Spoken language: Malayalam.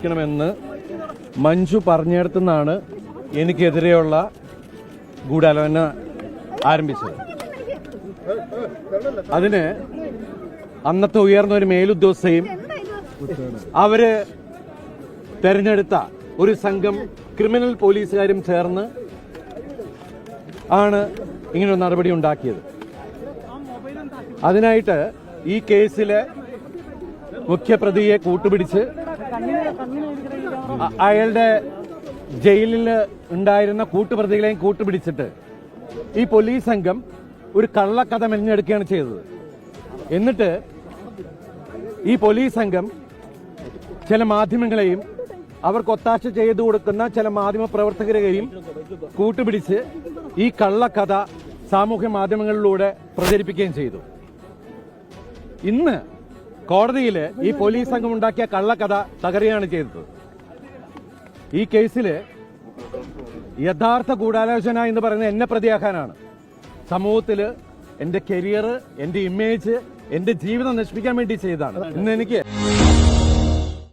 ണമെന്ന് മഞ്ജു പറഞ്ഞിടത്തുനിന്നാണ് എനിക്കെതിരെയുള്ള ഗൂഢാലോചന ആരംഭിച്ചത്. അതിന് അന്നത്തെ ഉയർന്ന ഒരു മേലുദ്യോഗസ്ഥയും അവര് തെരഞ്ഞെടുത്ത ഒരു സംഘം ക്രിമിനൽ പോലീസുകാരും ചേർന്ന് ആണ് ഇങ്ങനൊരു നടപടി ഉണ്ടാക്കിയത്. അതിനായിട്ട് ഈ കേസിലെ മുഖ്യപ്രതിയെ കൂട്ടുപിടിച്ച് അയാളുടെ ജയിലിൽ ഉണ്ടായിരുന്ന കൂട്ടുപ്രതികളെയും കൂട്ടുപിടിച്ചിട്ട് ഈ പോലീസ് സംഘം ഒരു കള്ളക്കഥ മെനഞ്ഞെടുക്കുകയാണ് ചെയ്തത്. എന്നിട്ട് ഈ പോലീസ് സംഘം ചില മാധ്യമങ്ങളെയും അവർക്ക് ഒത്താശ ചെയ്തു കൊടുക്കുന്ന ചില മാധ്യമ പ്രവർത്തകരെയും കൂട്ടുപിടിച്ച് ഈ കള്ളക്കഥ സാമൂഹ്യ മാധ്യമങ്ങളിലൂടെ പ്രചരിപ്പിക്കുകയും ചെയ്തു. ഇന്ന് കോടതിയിൽ ഈ പോലീസ് സംഘം ഉണ്ടാക്കിയ കള്ളക്കഥ തകരുകയാണ് ചെയ്തത്. ഈ കേസിൽ യഥാർത്ഥ ഗൂഢാലോചന എന്ന് പറയുന്നത് എന്നെ പ്രതിയാക്കാനാണ്. സമൂഹത്തിൽ എന്റെ കരിയർ, എന്റെ ഇമേജ്, എന്റെ ജീവിതം നശിപ്പിക്കാൻ വേണ്ടി ചെയ്തതാണ്. ഇന്ന് എനിക്ക്